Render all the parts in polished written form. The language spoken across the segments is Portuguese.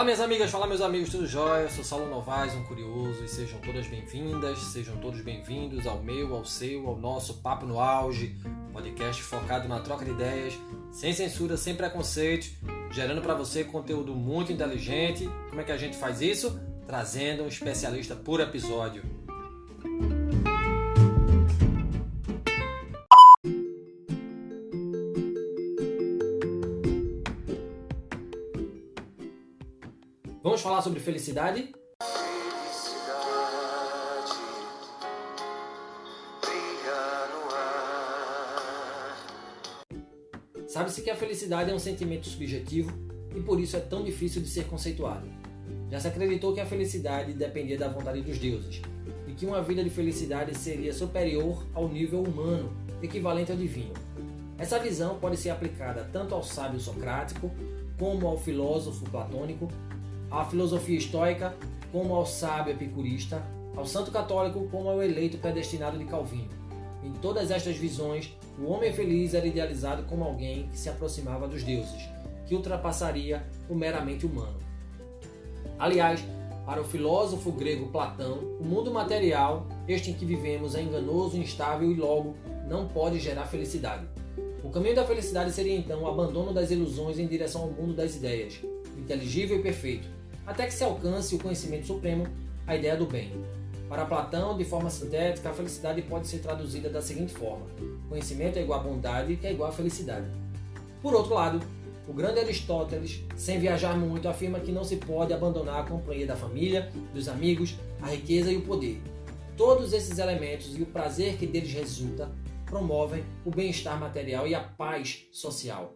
Fala minhas amigas, fala meus amigos, tudo jóia? Eu sou Saulo Novaes, um curioso, e sejam todas bem-vindas, sejam todos bem-vindos ao meu, ao seu, ao nosso Papo no Auge, podcast focado na troca de ideias, sem censura, sem preconceito, gerando para você conteúdo muito inteligente. Como é que a gente faz isso? Trazendo um especialista por episódio. Vamos falar sobre felicidade? Sabe-se que a felicidade é um sentimento subjetivo e por isso é tão difícil de ser conceituado. Já se acreditou que a felicidade dependia da vontade dos deuses e que uma vida de felicidade seria superior ao nível humano, equivalente ao divino. Essa visão pode ser aplicada tanto ao sábio socrático como ao filósofo platônico, à filosofia estoica, como ao sábio epicurista, ao santo católico, como ao eleito predestinado de Calvino. Em todas estas visões, o homem feliz era idealizado como alguém que se aproximava dos deuses, que ultrapassaria o meramente humano. Aliás, para o filósofo grego Platão, o mundo material, este em que vivemos, é enganoso, instável e logo não pode gerar felicidade. O caminho da felicidade seria então o abandono das ilusões em direção ao mundo das ideias, inteligível e perfeito, até que se alcance o conhecimento supremo, a ideia do bem. Para Platão, de forma sintética, a felicidade pode ser traduzida da seguinte forma: conhecimento é igual a bondade, que é igual a felicidade. Por outro lado, o grande Aristóteles, sem viajar muito, afirma que não se pode abandonar a companhia da família, dos amigos, a riqueza e o poder. Todos esses elementos e o prazer que deles resulta promovem o bem-estar material e a paz social,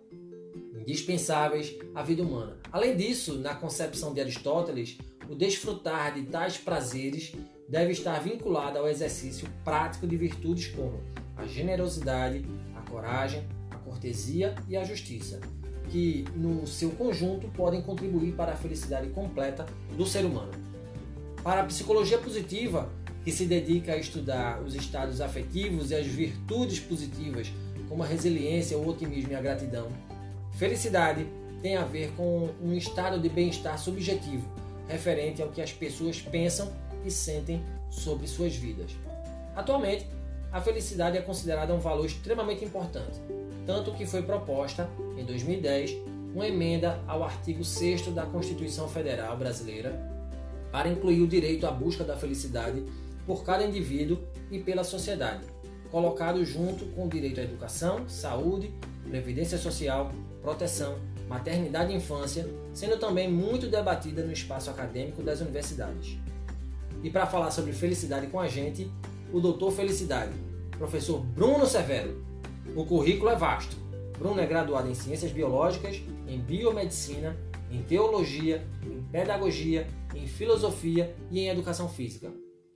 indispensáveis à vida humana. Além disso, na concepção de Aristóteles, o desfrutar de tais prazeres deve estar vinculado ao exercício prático de virtudes como a generosidade, a coragem, a cortesia e a justiça, que, no seu conjunto, podem contribuir para a felicidade completa do ser humano. Para a psicologia positiva, que se dedica a estudar os estados afetivos e as virtudes positivas, como a resiliência, o otimismo e a gratidão, felicidade tem a ver com um estado de bem-estar subjetivo, referente ao que as pessoas pensam e sentem sobre suas vidas. Atualmente, a felicidade é considerada um valor extremamente importante, tanto que foi proposta, em 2010, uma emenda ao artigo 6º da Constituição Federal Brasileira para incluir o direito à busca da felicidade por cada indivíduo e pela sociedade, colocado junto com o direito à educação, saúde, previdência social, proteção, maternidade e infância, sendo também muito debatida no espaço acadêmico das universidades. E para falar sobre felicidade com a gente, o Doutor Felicidade, professor Bruno Severo. O currículo é vasto. Bruno é graduado em Ciências Biológicas, em Biomedicina, em Teologia, em Pedagogia, em Filosofia e em Educação Física.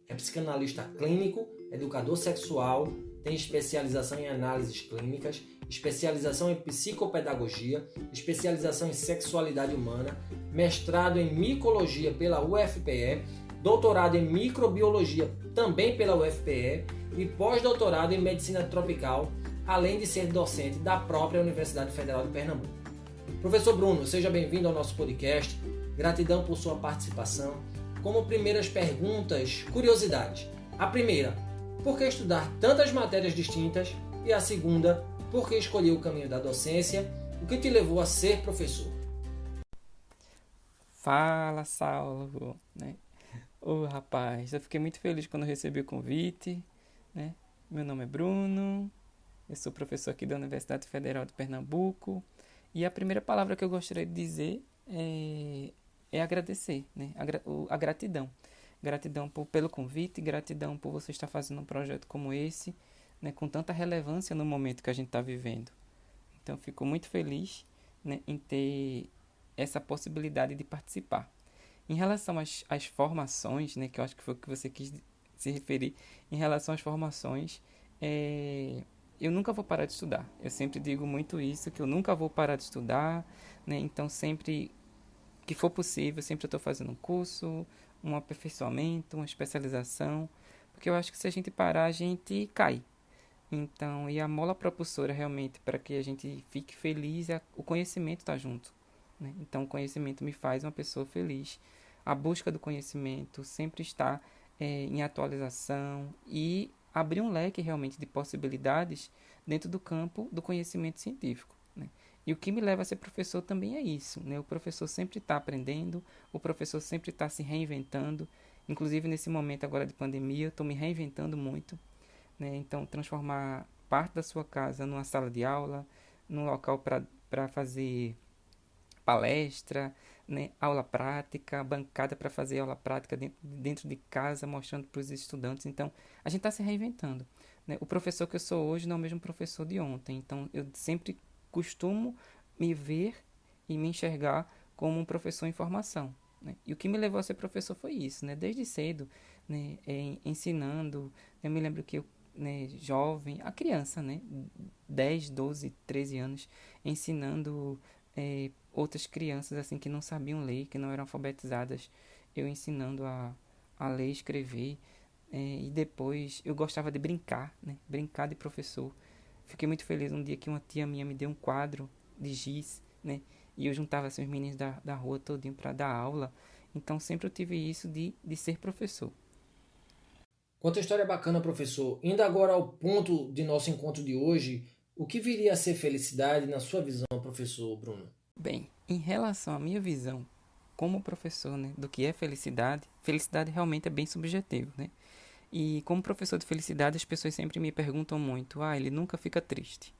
É psicanalista clínico, educador sexual, tem especialização em análises clínicas, especialização em psicopedagogia, especialização em sexualidade humana, mestrado em micologia pela UFPE, doutorado em microbiologia também pela UFPE e pós-doutorado em medicina tropical, além de ser docente da própria Universidade Federal de Pernambuco. Professor Bruno, seja bem-vindo ao nosso podcast. Gratidão por sua participação. Como primeiras perguntas, curiosidades. A primeira, por que estudar tantas matérias distintas? E a segunda, por que escolher o caminho da docência? O que te levou a ser professor? Fala, Saulo, né? Rapaz, eu fiquei muito feliz quando recebi o convite, né? Meu nome é Bruno, eu sou professor aqui da Universidade Federal de Pernambuco e a primeira palavra que eu gostaria de dizer é agradecer, né? A gratidão. Gratidão pelo convite, gratidão por você estar fazendo um projeto como esse, né, com tanta relevância no momento que a gente está vivendo. Então, fico muito feliz, né, em ter essa possibilidade de participar. Em relação às formações, né, que eu acho que foi o que você quis se referir, em relação às formações, eu nunca vou parar de estudar. Eu sempre digo muito isso, que eu nunca vou parar de estudar, né, então sempre que for possível, sempre eu estou fazendo um curso, um aperfeiçoamento, uma especialização, porque eu acho que se a gente parar, a gente cai. Então, e a mola propulsora realmente para que a gente fique feliz, o conhecimento está junto. né? Então, o conhecimento me faz uma pessoa feliz. A busca do conhecimento sempre está em atualização e abrir um leque realmente de possibilidades dentro do campo do conhecimento científico, né? E o que me leva a ser professor também é isso, né? O professor sempre está aprendendo, o professor sempre está se reinventando. Inclusive, nesse momento agora de pandemia, eu estou me reinventando muito, né? Então, transformar parte da sua casa numa sala de aula, num local para fazer palestra, né? Aula prática, bancada para fazer aula prática dentro de casa, mostrando para os estudantes. Então, a gente está se reinventando, né? O professor que eu sou hoje não é o mesmo professor de ontem. Então, eu sempre costumo me ver e me enxergar como um professor em formação, né? E o que me levou a ser professor foi isso, né? Desde cedo, né? Ensinando. Eu me lembro que eu, né, jovem, a criança, né? 10, 12, 13 anos, ensinando outras crianças assim que não sabiam ler, que não eram alfabetizadas, eu ensinando a ler e escrever. E depois eu gostava de brincar, né? Brincar de professor. Fiquei muito feliz um dia que uma tia minha me deu um quadro de giz, né? E eu juntava assim, os meninos da rua todinho para dar aula. Então sempre eu tive isso de ser professor. Quanta história bacana, professor. Indo agora ao ponto de nosso encontro de hoje, o que viria a ser felicidade na sua visão, professor Bruno? Bem, em relação à minha visão como professor, né, do que é felicidade, felicidade realmente é bem subjetivo, né? E como professor de felicidade, as pessoas sempre me perguntam muito: ele nunca fica triste.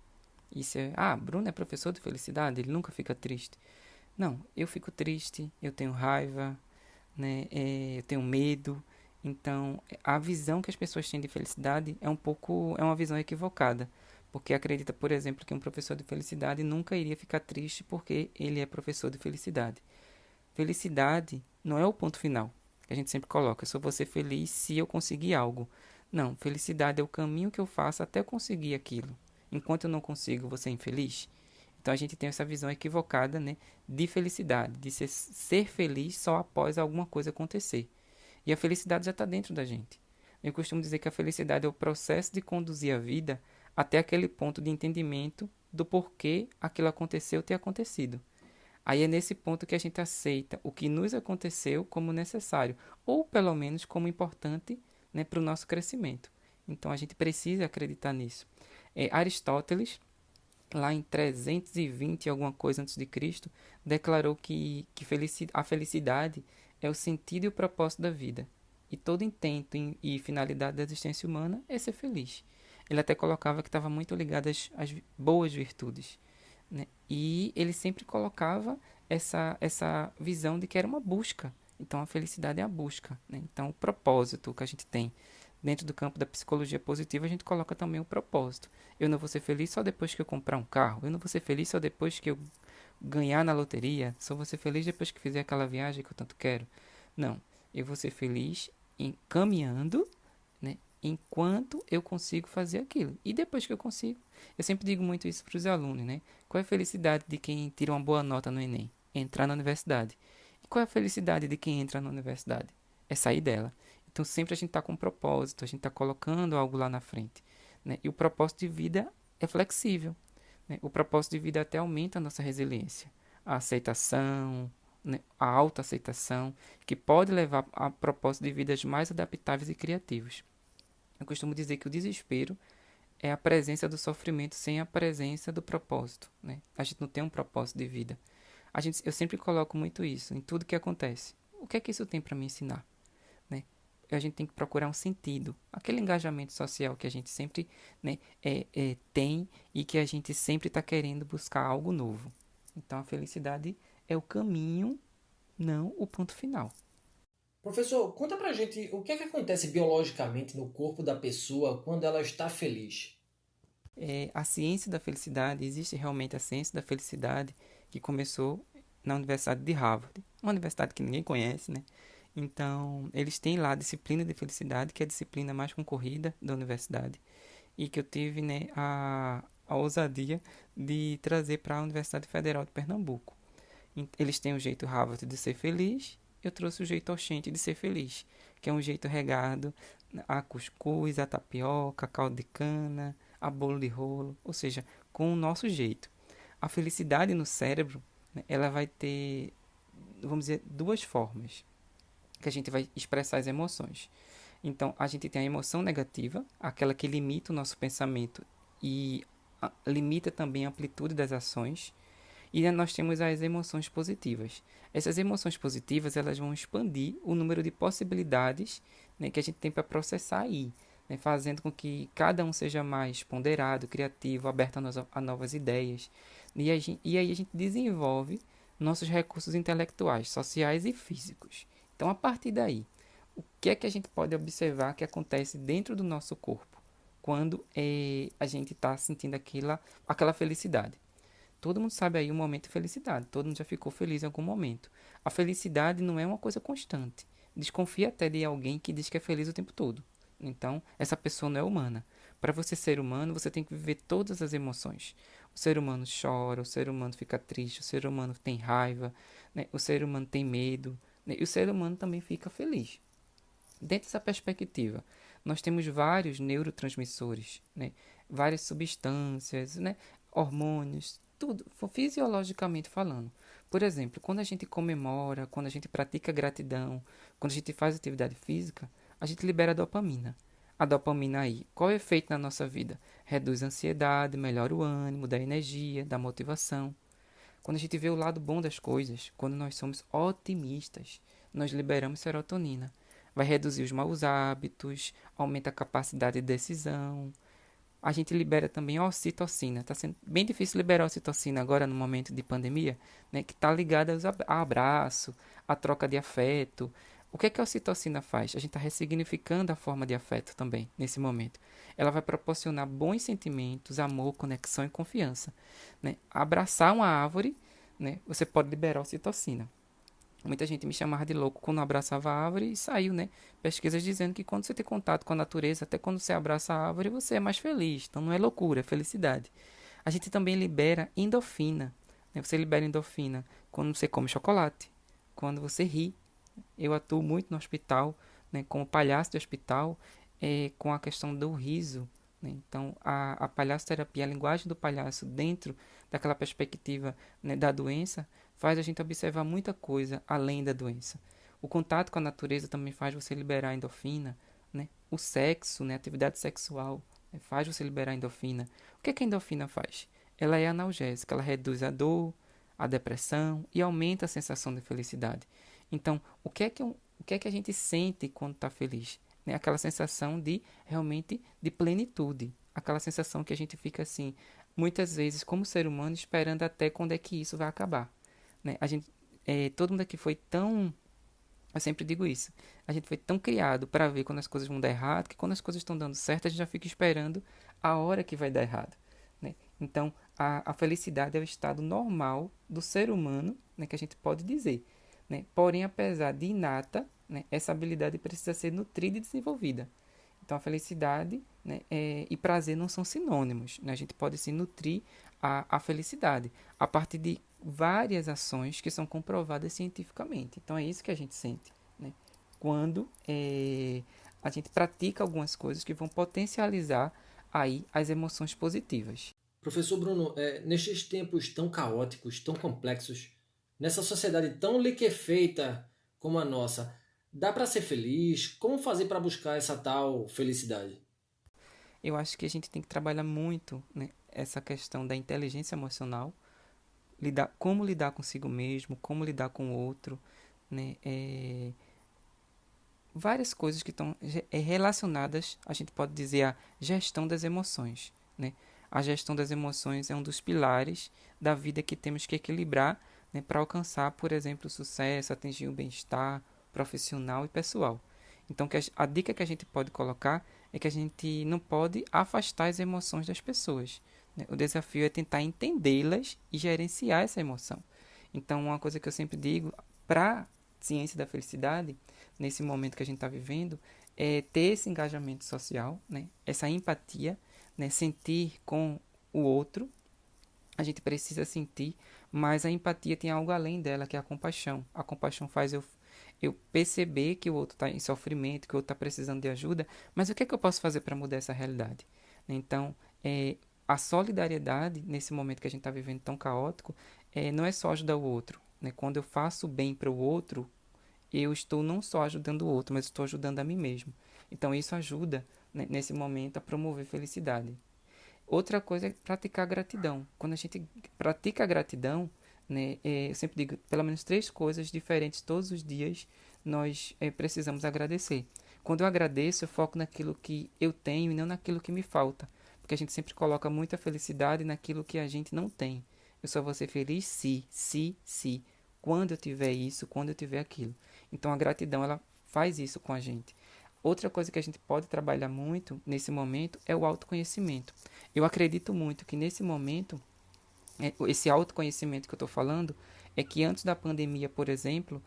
Isso é, Bruno é professor de felicidade, ele nunca fica triste. Não, eu fico triste, eu tenho raiva, né? Eu tenho medo. Então, a visão que as pessoas têm de felicidade é uma visão equivocada, porque acredita, por exemplo, que um professor de felicidade nunca iria ficar triste porque ele é professor de felicidade. Felicidade não é o ponto final, que a gente sempre coloca: eu só vou ser feliz se eu conseguir algo. Não, felicidade é o caminho que eu faço até eu conseguir aquilo. Enquanto eu não consigo, vou ser infeliz? Então a gente tem essa visão equivocada, né, de felicidade, de ser feliz só após alguma coisa acontecer. E a felicidade já está dentro da gente. Eu costumo dizer que a felicidade é o processo de conduzir a vida até aquele ponto de entendimento do porquê aquilo aconteceu ter acontecido. Aí é nesse ponto que a gente aceita o que nos aconteceu como necessário, ou pelo menos como importante, né, para o nosso crescimento. Então a gente precisa acreditar nisso. Aristóteles, lá em 320 e alguma coisa antes de Cristo, declarou que a felicidade é o sentido e o propósito da vida. E todo intento e finalidade da existência humana é ser feliz. Ele até colocava que estava muito ligado às boas virtudes, né? E ele sempre colocava essa visão de que era uma busca. Então a felicidade é a busca, né? Então o propósito que a gente tem dentro do campo da psicologia positiva, a gente coloca também o propósito. Eu não vou ser feliz só depois que eu comprar um carro. Eu não vou ser feliz só depois que eu ganhar na loteria. Só vou ser feliz depois que fizer aquela viagem que eu tanto quero. Não. Eu vou ser feliz caminhando, né, enquanto eu consigo fazer aquilo. E depois que eu consigo, eu sempre digo muito isso para os alunos, né? Qual é a felicidade de quem tira uma boa nota no Enem? Entrar na universidade. E qual é a felicidade de quem entra na universidade? É sair dela. Então sempre a gente está com um propósito, a gente está colocando algo lá na frente, né? E o propósito de vida é flexível, né? O propósito de vida até aumenta a nossa resiliência, a aceitação, né? A autoaceitação, que pode levar a propósito de vidas mais adaptáveis e criativos. Eu costumo dizer que o desespero é a presença do sofrimento sem a presença do propósito, né? A gente não tem um propósito de vida. Eu sempre coloco muito isso em tudo que acontece. O que é que isso tem para me ensinar, né? A gente tem que procurar um sentido, aquele engajamento social que a gente sempre, né, tem e que a gente sempre está querendo buscar algo novo. Então a felicidade é o caminho, não o ponto final. Professor, conta pra gente o que é que acontece biologicamente no corpo da pessoa quando ela está feliz. A ciência da felicidade, existe realmente a ciência da felicidade que começou na Universidade de Harvard, uma universidade que ninguém conhece, né? Então, eles têm lá a disciplina de felicidade, que é a disciplina mais concorrida da universidade, e que eu tive, né, a ousadia de trazer para a Universidade Federal de Pernambuco. Eles têm o jeito Harvard de ser feliz, eu trouxe o jeito Oxente de ser feliz, que é um jeito regado a cuscuz, a tapioca, a caldo de cana, a bolo de rolo, ou seja, com o nosso jeito. A felicidade no cérebro, né, ela vai ter, vamos dizer, duas formas que a gente vai expressar as emoções. Então, a gente tem a emoção negativa, aquela que limita o nosso pensamento e limita também a amplitude das ações. E nós temos as emoções positivas. Essas emoções positivas, elas vão expandir o número de possibilidades, né, que a gente tem para processar aí, né, fazendo com que cada um seja mais ponderado, criativo, aberto a novas ideias. E aí a gente desenvolve nossos recursos intelectuais, sociais e físicos. Então, a partir daí, o que é que a gente pode observar que acontece dentro do nosso corpo quando a gente está sentindo aquela felicidade? Todo mundo sabe aí o momento de felicidade. Todo mundo já ficou feliz em algum momento. A felicidade não é uma coisa constante. Desconfia até de alguém que diz que é feliz o tempo todo. Então, essa pessoa não é humana. Para você ser humano, você tem que viver todas as emoções. O ser humano chora, o ser humano fica triste, o ser humano tem raiva, né? O ser humano tem medo, né? E o ser humano também fica feliz. Dentro dessa perspectiva, nós temos vários neurotransmissores, né? Várias substâncias, né? Hormônios, tudo, fisiologicamente falando. Por exemplo, quando a gente comemora, quando a gente pratica gratidão, quando a gente faz atividade física, a gente libera dopamina. A dopamina aí, qual é o efeito na nossa vida? Reduz a ansiedade, melhora o ânimo, dá energia, dá motivação. Quando a gente vê o lado bom das coisas, quando nós somos otimistas, nós liberamos serotonina. Vai reduzir os maus hábitos, aumenta a capacidade de decisão. A gente libera também a ocitocina. Está sendo bem difícil liberar a ocitocina agora no momento de pandemia, né, que está ligada a abraço, a troca de afeto. O que é que a ocitocina faz? A gente está ressignificando a forma de afeto também, nesse momento. Ela vai proporcionar bons sentimentos, amor, conexão e confiança. Né? Abraçar uma árvore, né, você pode liberar a ocitocina. Muita gente me chamava de louco quando abraçava a árvore e saiu, né? Pesquisas dizendo que quando você tem contato com a natureza, até quando você abraça a árvore, você é mais feliz. Então não é loucura, é felicidade. A gente também libera endorfina, né? Você libera endorfina quando você come chocolate, quando você ri. Eu atuo muito no hospital, né, como palhaço de hospital, com a questão do riso. Né? Então, a palhaçoterapia, a linguagem do palhaço dentro daquela perspectiva, né, da doença, faz a gente observar muita coisa além da doença. O contato com a natureza também faz você liberar endorfina. Né? O sexo, né, a atividade sexual, né, faz você liberar endorfina. O que é que a endorfina faz? Ela é analgésica, ela reduz a dor, a depressão e aumenta a sensação de felicidade. Então, o que é que a gente sente quando está feliz? Né? Aquela sensação de realmente de plenitude. Aquela sensação que a gente fica assim, muitas vezes, como ser humano, esperando até quando é que isso vai acabar. Né? Todo mundo aqui foi tão... Eu sempre digo isso. A gente foi tão criado para ver quando as coisas vão dar errado, que quando as coisas estão dando certo, a gente já fica esperando a hora que vai dar errado. Né? Então, a felicidade é o estado normal do ser humano, né, que a gente pode dizer. Né? Porém, apesar de inata, né, essa habilidade precisa ser nutrida e desenvolvida. Então, a felicidade, né, e prazer não são sinônimos. Né? A gente pode se nutrir a felicidade a partir de várias ações que são comprovadas cientificamente. Então, é isso que a gente sente. Né? Quando a gente pratica algumas coisas que vão potencializar aí as emoções positivas. Professor Bruno, nestes tempos tão caóticos, tão complexos, nessa sociedade tão liquefeita como a nossa, dá para ser feliz? Como fazer para buscar essa tal felicidade? Eu acho que a gente tem que trabalhar muito, né, essa questão da inteligência emocional, como lidar consigo mesmo, como lidar com o outro, né, várias coisas que estão relacionadas, a gente pode dizer, à gestão das emoções. Né? A gestão das emoções é um dos pilares da vida que temos que equilibrar, né, para alcançar, por exemplo, o sucesso, atingir o bem-estar profissional e pessoal. Então, a dica que a gente pode colocar é que a gente não pode afastar as emoções das pessoas. Né? O desafio é tentar entendê-las e gerenciar essa emoção. Então, uma coisa que eu sempre digo para a ciência da felicidade, nesse momento que a gente está vivendo, é ter esse engajamento social, né? Essa empatia, né? Sentir com o outro. A gente precisa sentir, mas a empatia tem algo além dela, que é a compaixão. A compaixão faz eu perceber que o outro está em sofrimento, que o outro está precisando de ajuda, mas o que é que eu posso fazer para mudar essa realidade? Então, a solidariedade, nesse momento que a gente está vivendo tão caótico, não é só ajudar o outro, né? Quando eu faço bem para o outro, eu estou não só ajudando o outro, mas estou ajudando a mim mesmo. Então isso ajuda, né, nesse momento a promover felicidade. Outra coisa é praticar gratidão. Quando a gente pratica a gratidão, né, eu sempre digo, pelo menos 3 coisas diferentes todos os dias nós precisamos agradecer. Quando eu agradeço, eu foco naquilo que eu tenho e não naquilo que me falta. Porque a gente sempre coloca muita felicidade naquilo que a gente não tem. Eu só vou ser feliz se. Quando eu tiver isso, quando eu tiver aquilo. Então a gratidão, ela faz isso com a gente. Outra coisa que a gente pode trabalhar muito nesse momento é o autoconhecimento. Eu acredito muito que nesse momento, esse autoconhecimento que eu estou falando, é que antes da pandemia, por exemplo,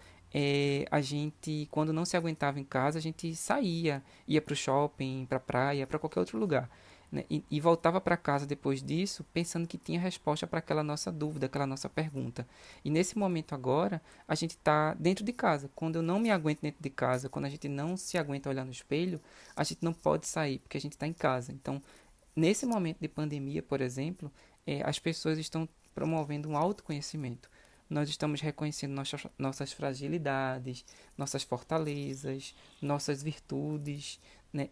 a gente, quando não se aguentava em casa, a gente saía, ia para o shopping, para a praia, para qualquer outro lugar, né? E voltava para casa depois disso, pensando que tinha resposta para aquela nossa dúvida, aquela nossa pergunta. E nesse momento agora, a gente está dentro de casa. Quando eu não me aguento dentro de casa, quando a gente não se aguenta olhar no espelho, a gente não pode sair, porque a gente está em casa. Então, nesse momento de pandemia, por exemplo, as pessoas estão promovendo um autoconhecimento. Nós estamos reconhecendo nossas fragilidades, nossas fortalezas, nossas virtudes, né,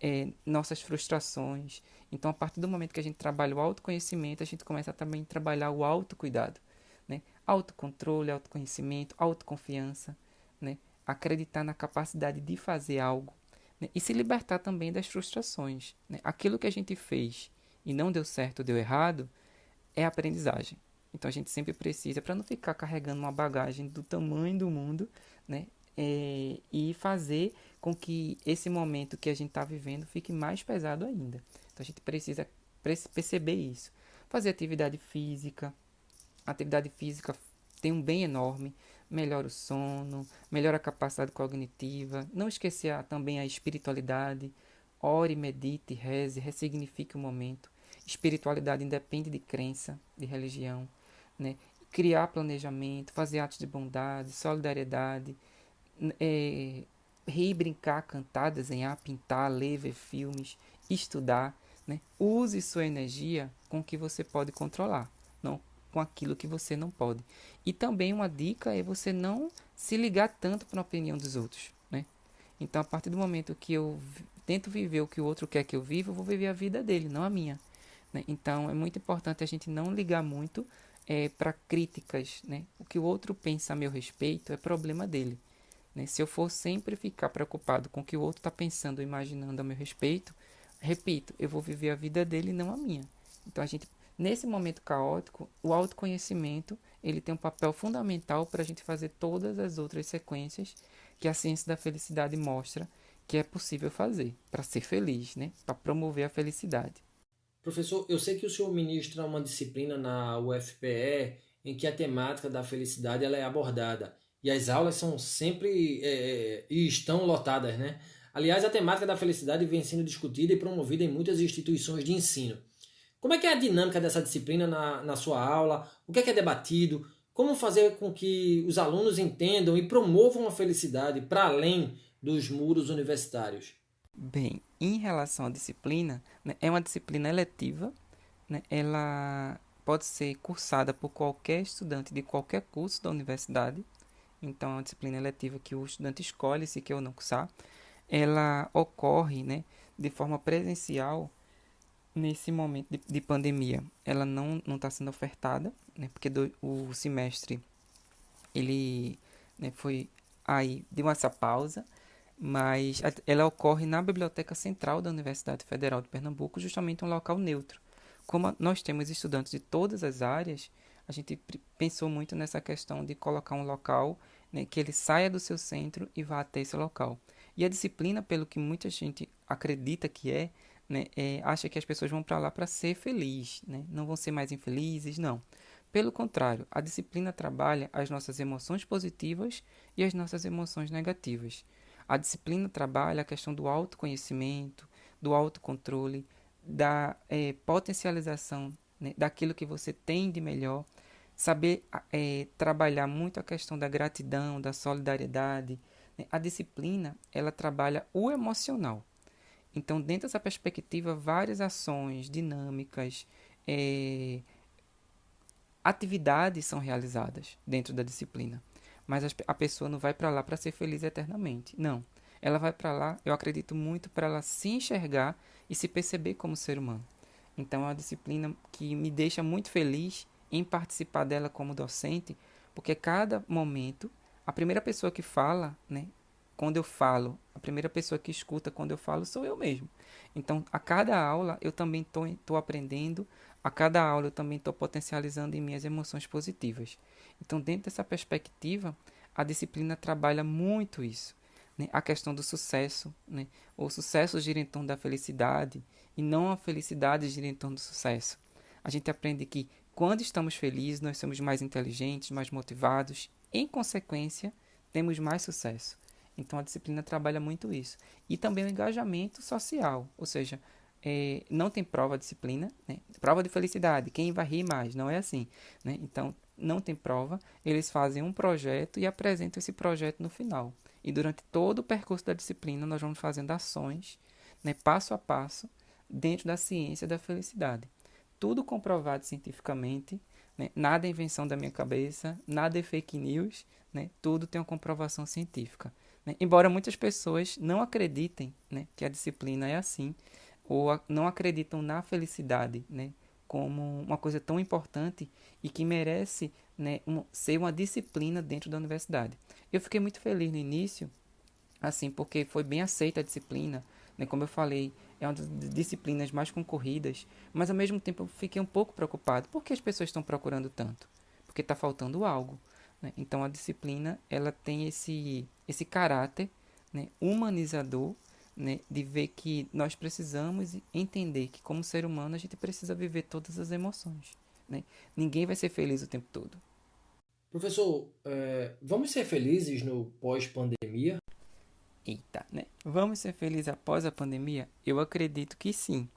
nossas frustrações. Então, a partir do momento que a gente trabalha o autoconhecimento, a gente começa também a trabalhar o autocuidado, né? Autocontrole, autoconhecimento, autoconfiança, né? Acreditar na capacidade de fazer algo, né? E se libertar também das frustrações, né? Aquilo que a gente fez e não deu certo, deu errado, é aprendizagem. Então a gente sempre precisa, para não ficar carregando uma bagagem do tamanho do mundo, né? E fazer com que esse momento que a gente está vivendo fique mais pesado ainda. Então a gente precisa perceber isso. Fazer atividade física. A atividade física tem um bem enorme. Melhora o sono, melhora a capacidade cognitiva. Não esquecer também a espiritualidade. Ore, medite, reze, ressignifique o momento. Espiritualidade independe de crença, de religião, né? Criar planejamento, fazer atos de bondade, solidariedade, rir, brincar, cantar, desenhar, pintar, ler, ver filmes, estudar, né? Use sua energia com o que você pode controlar, não com aquilo que você não pode. E também uma dica é você não se ligar tanto para a opinião dos outros, né? Então, a partir do momento que eu tento viver o que o outro quer que eu viva, eu vou viver a vida dele, não a minha, né? Então, é muito importante a gente não ligar muito para críticas, né? O que o outro pensa a meu respeito é problema dele, né? Se eu for sempre ficar preocupado com o que o outro está pensando ou imaginando a meu respeito, repito, eu vou viver a vida dele e não a minha. Então, nesse momento caótico, o autoconhecimento ele tem um papel fundamental para a gente fazer todas as outras sequências que a ciência da felicidade mostra que é possível fazer para ser feliz, né? Para promover a felicidade. Professor, eu sei que o senhor ministra uma disciplina na UFPE em que a temática da felicidade ela é abordada. E as aulas são sempre e estão lotadas, né? Aliás, a temática da felicidade vem sendo discutida e promovida em muitas instituições de ensino. Como é que é a dinâmica dessa disciplina na sua aula? O que é debatido? Como fazer com que os alunos entendam e promovam a felicidade para além dos muros universitários? Bem, em relação à disciplina, né, é uma disciplina eletiva, né? Ela pode ser cursada por qualquer estudante de qualquer curso da universidade. Então, é uma disciplina eletiva que o estudante escolhe se quer ou não cursar. Ela ocorre, né, de forma presencial nesse momento de pandemia. Ela não está sendo ofertada, né, porque o semestre ele, né, foi aí, deu essa pausa, mas ela ocorre na Biblioteca Central da Universidade Federal de Pernambuco, justamente um local neutro. Como nós temos estudantes de todas as áreas, a gente pensou muito nessa questão de colocar um local, né, que ele saia do seu centro e vá até esse local. E a disciplina, pelo que muita gente acredita que né, acha que as pessoas vão para lá para ser feliz, né? Não vão ser mais infelizes, não. Pelo contrário, a disciplina trabalha as nossas emoções positivas e as nossas emoções negativas. A disciplina trabalha a questão do autoconhecimento, do autocontrole, da potencialização, né, daquilo que você tem de melhor, saber trabalhar muito a questão da gratidão, da solidariedade, né? A disciplina, ela trabalha o emocional. Então, dentro dessa perspectiva, várias ações dinâmicas, atividades são realizadas dentro da disciplina, mas a pessoa não vai para lá para ser feliz eternamente. Não. Ela vai para lá, eu acredito muito, para ela se enxergar e se perceber como ser humano. Então é uma disciplina que me deixa muito feliz em participar dela como docente, porque cada momento, a primeira pessoa que fala, né, quando eu falo, a primeira pessoa que escuta quando eu falo sou eu mesmo. Então, a cada aula eu também estou aprendendo, a cada aula eu também estou potencializando em minhas emoções positivas. Então, dentro dessa perspectiva, a disciplina trabalha muito isso, né? A questão do sucesso, né? O sucesso gira em torno da felicidade e não a felicidade gira em torno do sucesso. A gente aprende que quando estamos felizes, nós somos mais inteligentes, mais motivados, em consequência, temos mais sucesso. Então a disciplina trabalha muito isso. E também o engajamento social, ou seja, não tem prova de disciplina, né? Prova de felicidade, quem vai rir mais, não é assim, né? Então não tem prova, eles fazem um projeto e apresentam esse projeto no final. E durante todo o percurso da disciplina nós vamos fazendo ações, né, passo a passo, dentro da ciência da felicidade. Tudo comprovado cientificamente, né? Nada é invenção da minha cabeça, nada é fake news, né? Tudo tem uma comprovação científica. Né? Embora muitas pessoas não acreditem, né, que a disciplina é assim, ou não acreditam na felicidade, né, como uma coisa tão importante e que merece, né, ser uma disciplina dentro da universidade. Eu fiquei muito feliz no início, assim, porque foi bem aceita a disciplina, né, como eu falei, é uma das disciplinas mais concorridas, mas ao mesmo tempo eu fiquei um pouco preocupado. Por que as pessoas estão procurando tanto? Porque está faltando algo. Né? Então a disciplina ela tem esse caráter, né, humanizador, né, de ver que nós precisamos entender que como ser humano a gente precisa viver todas as emoções. Né? Ninguém vai ser feliz o tempo todo. Professor, vamos ser felizes no pós-pandemia? Eita, né? Vamos ser felizes após a pandemia? Eu acredito que sim.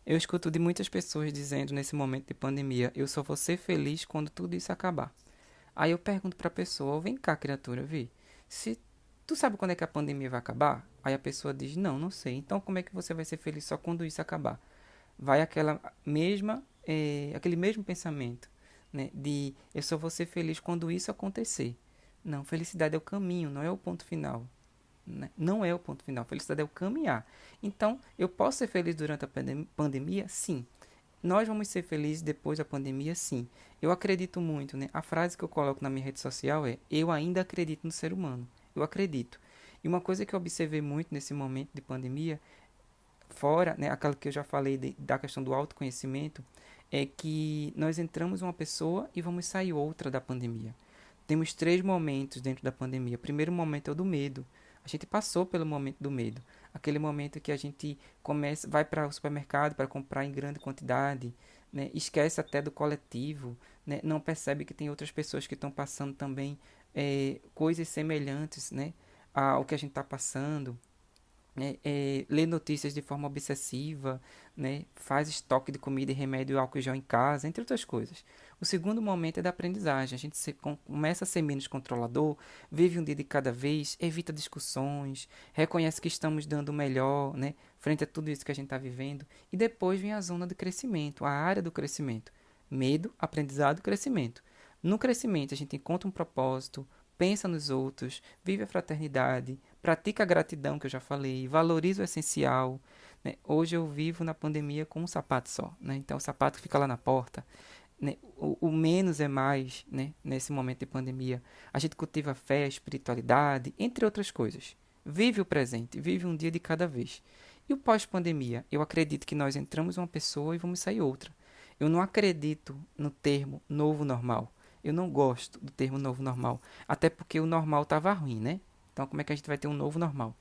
Eu escuto de muitas pessoas dizendo nesse momento de pandemia, eu só vou ser feliz quando tudo isso acabar. Aí eu pergunto para a pessoa, vem cá, criatura, vê, se tu sabe quando é que a pandemia vai acabar? Aí a pessoa diz, não, não sei. Então como é que você vai ser feliz só quando isso acabar? Vai aquele mesmo pensamento, né, de eu só vou ser feliz quando isso acontecer. Não, felicidade é o caminho, não é o ponto final. Né? Não é o ponto final, felicidade é o caminhar. Então, eu posso ser feliz durante a pandemia? Sim. Nós vamos ser felizes depois da pandemia? Sim. Eu acredito muito, né? A frase que eu coloco na minha rede social é: eu ainda acredito no ser humano. Eu acredito. E uma coisa que eu observei muito nesse momento de pandemia, fora, né, aquela que eu já falei da questão do autoconhecimento, é que nós entramos uma pessoa e vamos sair outra da pandemia. Temos 3 momentos dentro da pandemia. O primeiro momento é o do medo. A gente passou pelo momento do medo. Aquele momento que a gente vai para o supermercado para comprar em grande quantidade, né? Esquece até do coletivo, né? Não percebe que tem outras pessoas que estão passando também coisas semelhantes, né, ao que a gente está passando. Né, lê notícias de forma obsessiva, né, faz estoque de comida e remédio e álcool gel em casa, entre outras coisas. O segundo momento é da aprendizagem. A gente começa a ser menos controlador, vive um dia de cada vez, evita discussões, reconhece que estamos dando o melhor, né, frente a tudo isso que a gente está vivendo. E depois vem a zona do crescimento, a área do crescimento. Medo, aprendizado, crescimento. No crescimento a gente encontra um propósito, pensa nos outros, vive a fraternidade, pratica a gratidão, que eu já falei, valoriza o essencial. Né? Hoje eu vivo na pandemia com um sapato só. Né? Então o sapato fica lá na porta. Né? O menos é mais, né? Nesse momento de pandemia. A gente cultiva a fé, a espiritualidade, entre outras coisas. Vive o presente, vive um dia de cada vez. E o pós-pandemia? Eu acredito que nós entramos uma pessoa e vamos sair outra. Eu não acredito no termo novo normal. Eu não gosto do termo novo normal. Até porque o normal estava ruim, né? Então, como é que a gente vai ter um novo normal?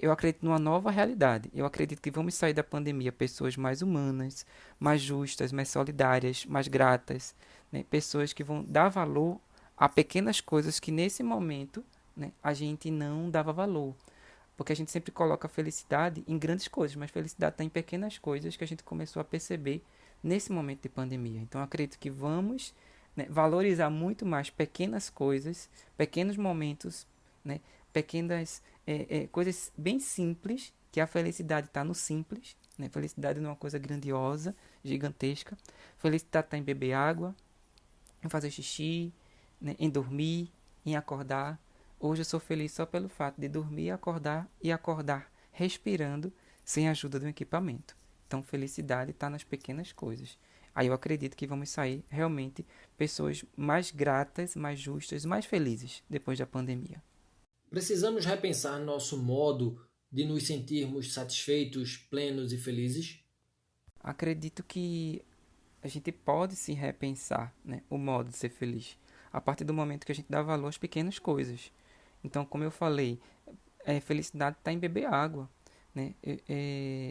Eu acredito numa nova realidade. Eu acredito que vamos sair da pandemia pessoas mais humanas, mais justas, mais solidárias, mais gratas. Né? Pessoas que vão dar valor a pequenas coisas que nesse momento, né, a gente não dava valor. Porque a gente sempre coloca a felicidade em grandes coisas, mas felicidade está em pequenas coisas que a gente começou a perceber nesse momento de pandemia. Então, eu acredito que vamos, né, valorizar muito mais pequenas coisas, pequenos momentos, né, pequenas coisas bem simples, que a felicidade está no simples, né? Felicidade não é uma coisa grandiosa, gigantesca. Felicidade está em beber água, em fazer xixi, né, em dormir, em acordar. Hoje eu sou feliz só pelo fato de dormir e acordar respirando sem a ajuda do equipamento. Então, felicidade está nas pequenas coisas. Aí eu acredito que vamos sair realmente pessoas mais gratas, mais justas, mais felizes depois da pandemia. Precisamos repensar nosso modo de nos sentirmos satisfeitos, plenos e felizes? Acredito que a gente pode sim repensar, né, o modo de ser feliz, a partir do momento que a gente dá valor às pequenas coisas. Então, como eu falei, felicidade está em beber água. Né?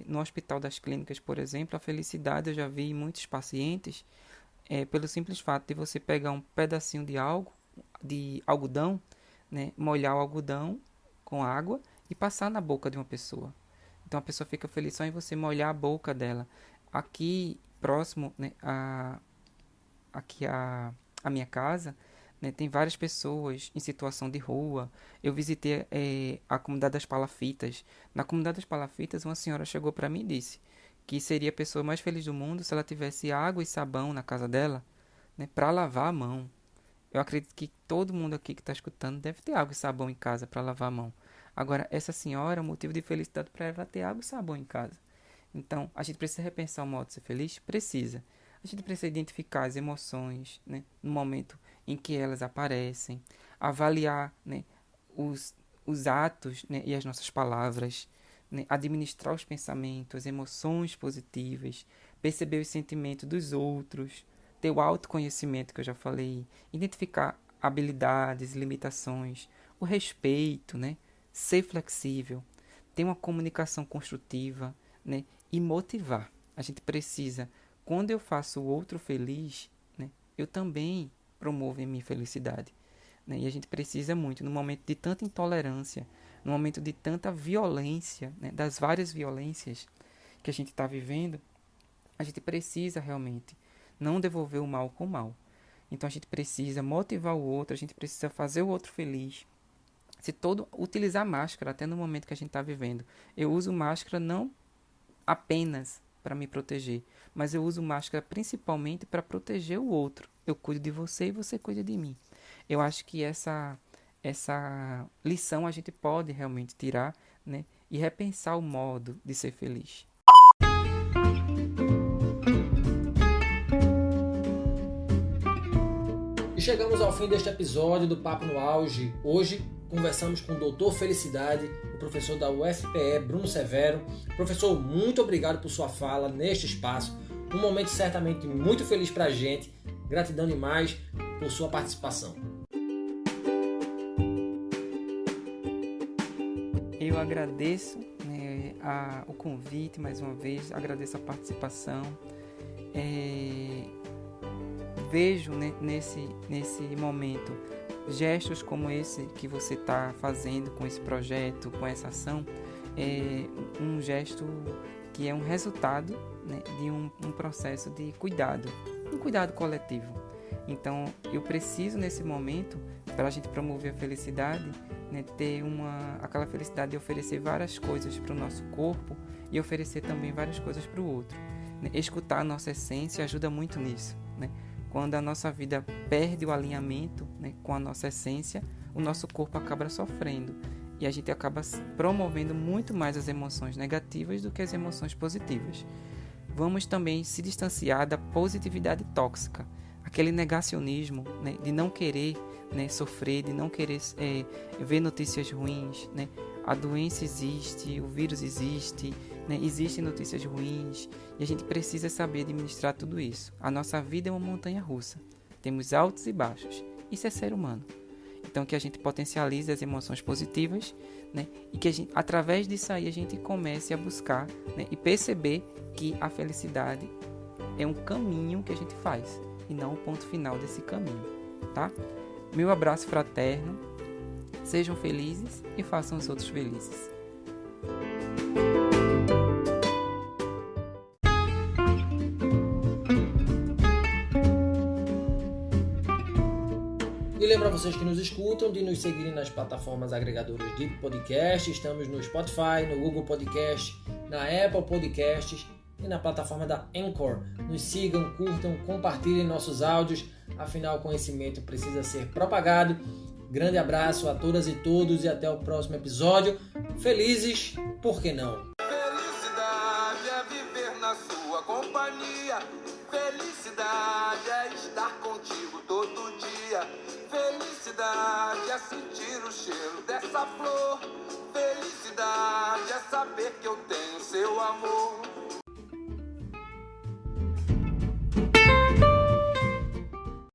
No Hospital das Clínicas, por exemplo, a felicidade eu já vi em muitos pacientes pelo simples fato de você pegar um pedacinho de algodão, né, molhar o algodão com água e passar na boca de uma pessoa. Então a pessoa fica feliz só em você molhar a boca dela. Aqui próximo, né, a minha casa, né, tem várias pessoas em situação de rua. Eu visitei a comunidade das Palafitas. Na comunidade das Palafitas, uma senhora chegou para mim e disse que seria a pessoa mais feliz do mundo se ela tivesse água e sabão na casa dela, né, para lavar a mão. Eu acredito que todo mundo aqui que está escutando deve ter água e sabão em casa para lavar a mão. Agora, essa senhora, o motivo de felicidade para ela é ter água e sabão em casa. Então, a gente precisa repensar o modo de ser feliz? Precisa. A gente precisa identificar as emoções, né, no momento em que elas aparecem, avaliar, né, os atos, né, e as nossas palavras, né, administrar os pensamentos, as emoções positivas, perceber os sentimentos dos outros, ter o autoconhecimento que eu já falei, identificar habilidades, limitações, o respeito, né, ser flexível, ter uma comunicação construtiva, né, e motivar. A gente precisa, quando eu faço o outro feliz, né, eu também promovo a minha felicidade. Né? E a gente precisa muito, no momento de tanta intolerância, no momento de tanta violência, né, das várias violências que a gente está vivendo, a gente precisa realmente não devolver o mal com o mal. Então a gente precisa motivar o outro, a gente precisa fazer o outro feliz. Utilizar máscara até no momento que a gente está vivendo. Eu uso máscara não apenas para me proteger, mas eu uso máscara principalmente para proteger o outro. Eu cuido de você e você cuida de mim. Eu acho que essa lição a gente pode realmente tirar, né, e repensar o modo de ser feliz. E chegamos ao fim deste episódio do Papo no Auge. Hoje conversamos com o Doutor Felicidade, o professor da UFPE, Bruno Severo. Professor, muito obrigado por sua fala neste espaço. Um momento certamente muito feliz para a gente. Gratidão demais por sua participação. Eu agradeço, né, o convite mais uma vez, agradeço a participação. Vejo, né, nesse momento gestos como esse que você está fazendo com esse projeto, com essa ação, um gesto que é um resultado, né, de um processo de cuidado, um cuidado coletivo. Então, eu preciso nesse momento, para a gente promover a felicidade, né, ter aquela felicidade de oferecer várias coisas para o nosso corpo e oferecer também várias coisas para o outro. Né? Escutar a nossa essência ajuda muito nisso, né? Quando a nossa vida perde o alinhamento, né, com a nossa essência, o nosso corpo acaba sofrendo e a gente acaba promovendo muito mais as emoções negativas do que as emoções positivas. Vamos também se distanciar da positividade tóxica, aquele negacionismo, né, de não querer, né, sofrer, de não querer ver notícias ruins. Né? A doença existe, o vírus existe, né? Existem notícias ruins e a gente precisa saber administrar tudo isso. A nossa vida é uma montanha russa, temos altos e baixos, isso é ser humano. Então que a gente potencialize as emoções positivas, né? E que através disso aí a gente comece a buscar, né, e perceber que a felicidade é um caminho que a gente faz e não o ponto final desse caminho, tá? Meu abraço fraterno, sejam felizes e façam os outros felizes. E lembro a vocês que nos escutam de nos seguirem nas plataformas agregadoras de podcast. Estamos no Spotify, no Google Podcast, na Apple Podcasts e na plataforma da Anchor. Nos sigam, curtam, compartilhem nossos áudios, afinal o conhecimento precisa ser propagado. Grande abraço a todas e todos e até o próximo episódio. Felizes, por que não? Felicidade é viver na sua companhia. Felicidade é estar contigo todo dia. Felicidade é sentir o cheiro dessa flor. Felicidade é saber que eu tenho seu amor.